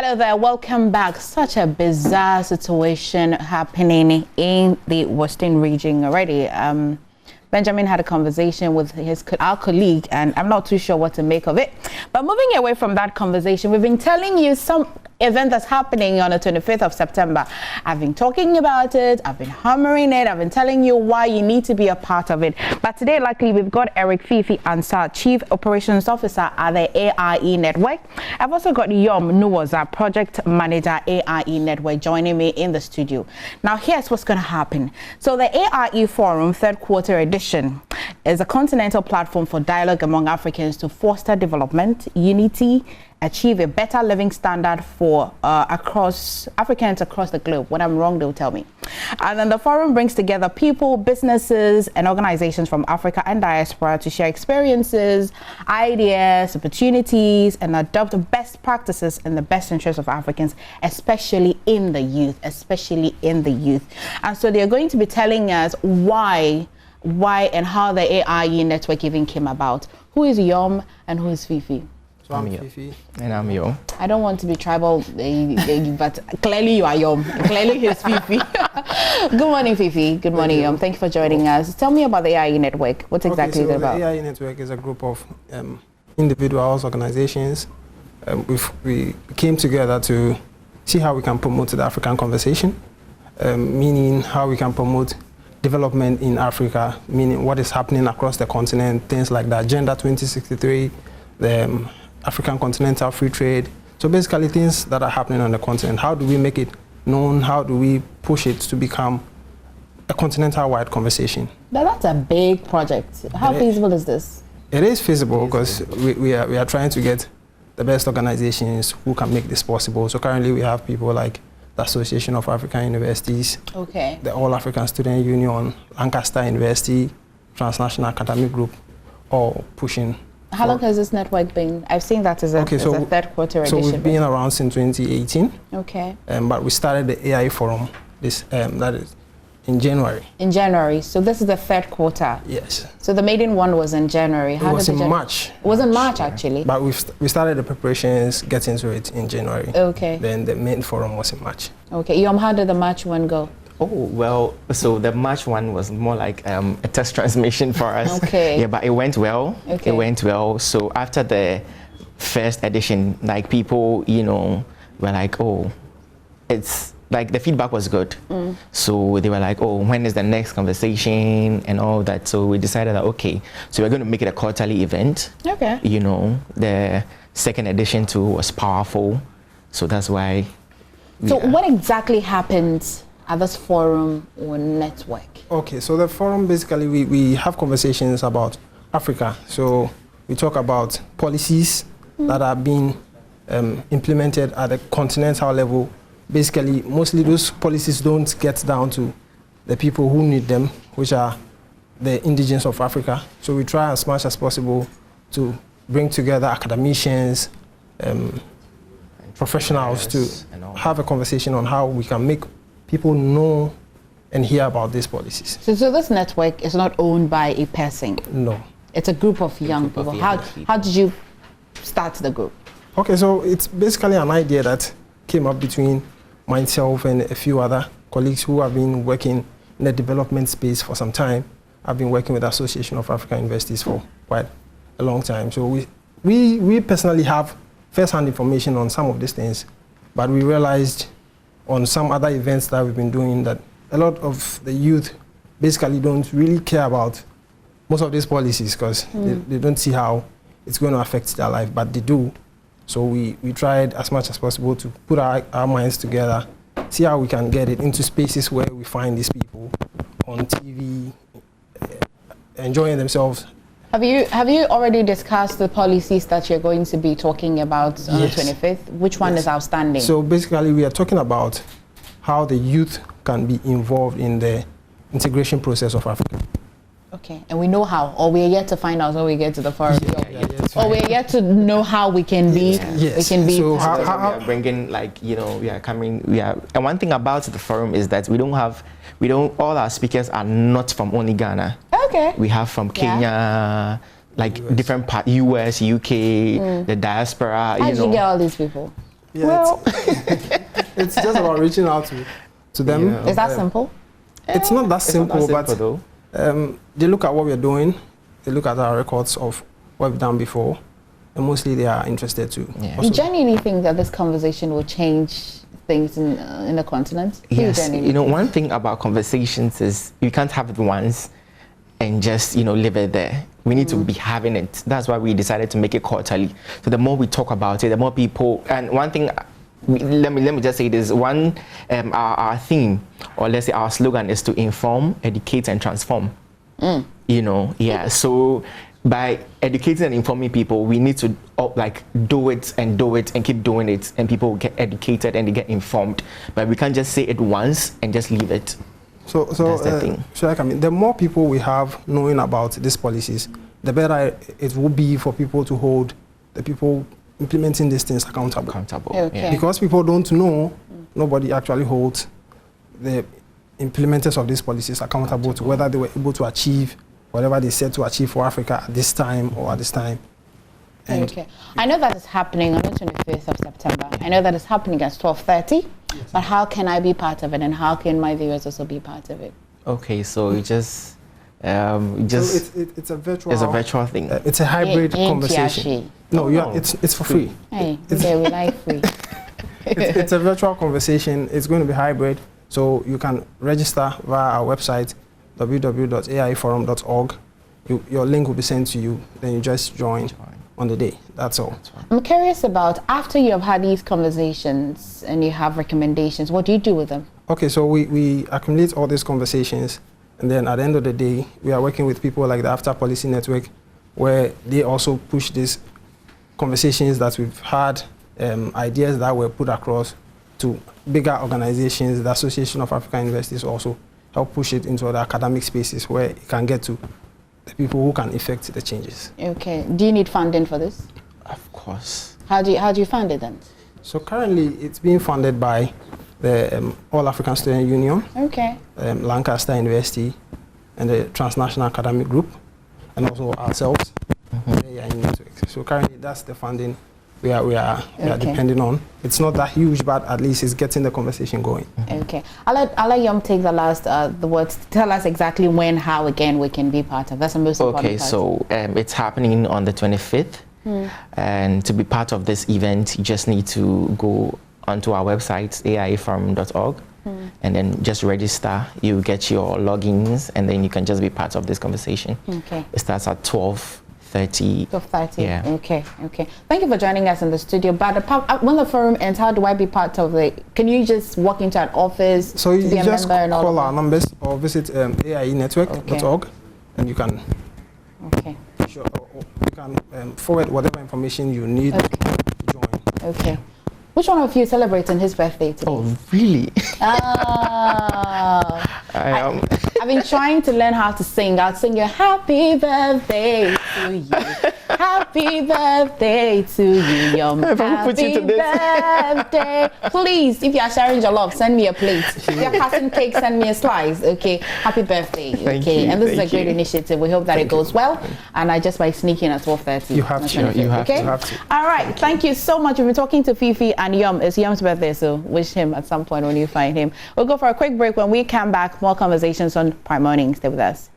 Hello there, welcome back. Such a bizarre situation happening in the Western region already. Benjamin had a conversation with our colleague, and I'm not too sure what to make of it. But moving away from that conversation, we've been telling you some event that's happening on the 25th of September. I've been talking about it, I've been hammering it, I've been telling you why you need to be a part of it. But today, luckily, we've got Eric Fifi Ansar, Chief Operations Officer at the AIE Network. I've also got Yom Nuwaza, Project Manager, AIE Network, joining me in the studio. Now, here's what's going to happen. So the AIE Forum, third quarter edition, is a continental platform for dialogue among Africans to foster development, unity, achieve a better living standard for Africans across the globe. When I'm wrong, they'll tell me. And then the forum brings together people, businesses, and organizations from Africa and diaspora to share experiences, ideas, opportunities, and adopt best practices in the best interest of Africans, especially in the youth, And so they're going to be telling us why and how the AIE network even came about. Who is Yom and who is Fifi? So I'm Fifi. And I'm Yom. I don't want to be tribal, but clearly you are Yom. Clearly he's Fifi. Good morning, Fifi. Good morning, Yom. Thank you for joining us. Tell me about the AIE network. What exactly is it about? The AIE network is a group of individuals, organizations. We came together to see how we can promote the African conversation, meaning how we can promote development in Africa, meaning what is happening across the continent, things like the Agenda 2063, the African Continental Free Trade. So basically things that are happening on the continent. How do we make it known? How do we push it to become a continental-wide conversation? Now that's a big project. How feasible is this? It is feasible because we are trying to get the best organizations who can make this possible. So currently we have people like the Association of African Universities, the All African Student Union, Lancaster University, Transnational Academic Group, all pushing. How long has this network been? I've seen that as a third quarter edition. So we've been around since 2018. Okay. But we started the AIE Forum that is in January. In January. So this is the third quarter. Yes. So the maiden one was in January. It was in March. It was in March actually. But we started the preparations, get into it in January. Okay. Then the main forum was in March. Okay. Yom, how did the March one go? Oh, well, so the March one was more like a test transmission for us. Okay. Yeah, but it went well. Okay. It went well. So after the first edition, like people, were like, oh, it's like the feedback was good. So they were like, oh, when is the next conversation and all that. So we decided that, okay, so we're going to make it a quarterly event. Okay. The second edition too was powerful. So that's why. So what exactly happened at this forum or network? Okay, so the forum, basically we have conversations about Africa. So we talk about policies that are being implemented at the continental level. Basically, mostly those policies don't get down to the people who need them, which are the indigenes of Africa. So we try as much as possible to bring together academicians, professionals to have a conversation on how we can make people know and hear about these policies. So this network is not owned by a person? No. It's a group of young people. How did you start the group? Okay, so it's basically an idea that came up between myself and a few other colleagues who have been working in the development space for some time. I've been working with the Association of African Universities for quite a long time. So we personally have first-hand information on some of these things, but we realized on some other events that we've been doing that a lot of the youth basically don't really care about most of these policies because they don't see how it's going to affect their life, but they do. So we tried as much as possible to put our minds together, see how we can get it into spaces where we find these people on TV, enjoying themselves. Have you already discussed the policies that you're going to be talking about on the 25th? Which one is outstanding? So basically we are talking about how the youth can be involved in the integration process of Africa. Okay, and we know how, or we're yet to find out when we get to the forum. Or we're yet to know how we can be. Yes. We can be. So we are bringing, like, we are coming. And one thing about the forum is that all our speakers are not from only Ghana. Okay. We have from Kenya, like US. Different US, UK, the diaspora. How did you get all these people? Yeah, Well, it's just about reaching out to them. Yeah. is that simple? It's not that simple, It's not that simple, but they look at what we're doing, they look at our records of what we've done before, and mostly they are interested to. Yeah. You genuinely think that this conversation will change things in the continent? Do you Yes, genuinely think? one thing about conversations is you can't have it once and just leave it there. We need to be having it. That's why we decided to make it quarterly. So the more we talk about it, the more people. And one thing, let me just say this: our theme, or let's say our slogan, is to inform, educate, and transform. Yeah. So by educating and informing people, we need to do it and keep doing it, and people will get educated and they get informed. But we can't just say it once and just leave it. So that's the thing. The more people we have knowing about these policies, the better it will be for people to hold the people implementing these things accountable. Okay. Yeah. Because people don't know, nobody actually holds the implementers of these policies accountable to whether they were able to achieve whatever they said to achieve for Africa at this time or at this time. And Okay. I know that it's happening on the 25th of September. I know that it's happening at 12:30. But how can I be part of it, and how can my viewers also be part of it? Okay, so it's it's a virtual thing. It's a hybrid conversation. No, it's for free. Hey, we like free. It's a virtual conversation. It's going to be hybrid, so you can register via our website www.AIEforum.org. Your link will be sent to you. Then you just join on the day. That's all. I'm curious about, after you have had these conversations and you have recommendations, what do you do with them? Okay, so we accumulate all these conversations, and then at the end of the day, we are working with people like the After Policy Network, where they also push these conversations that we've had, ideas that were put across to bigger organizations. The Association of African Universities also help push it into the academic spaces where it can get to the people who can effect the changes. Okay. Do you need funding for this? Of course. How do you fund it then? So currently, it's being funded by the All African Student Union, Okay. Lancaster University, and the Transnational Academic Group, and also ourselves, the AIE Network. So currently, that's the funding we are depending on. It's not that huge, but at least it's getting the conversation going. Okay. I'll let Yom take the last the words. Tell us exactly when, how again we can be part of. That's the most important Okay, part. so it's happening on the 25th. And to be part of this event, you just need to go onto our website, AIEforum.org, and then just register. You get your logins, and then you can just be part of this conversation. Okay. It starts at 12:30. 12:30. Yeah. Okay. Thank you for joining us in the studio. But when the forum ends, how do I be part of it? Can you just walk into an office? So you to be a just member and all call of our that? numbers or visit AIEnetwork.org, and you can Okay. you can forward whatever information you need to join. Okay. Which one of you is celebrating his birthday today? Oh, really? I've been trying to learn how to sing. I'll sing you happy birthday to you. Happy birthday to you, Yum. Happy birthday. Please, if you are sharing your love, send me a plate. If you're cutting cake, send me a slice. Okay. Happy birthday. Thank Okay. you, And this is a thank great you. initiative. We hope that it goes well. And I just by sneaking at 12:30. You have to. You have to. You have to. All right. Thank you so much. We've been talking to Fifi and Yum. It's Yum's birthday, so wish him at some point when you find him. We'll go for a quick break. When we come back, more conversations on Prime Morning. Stay with us.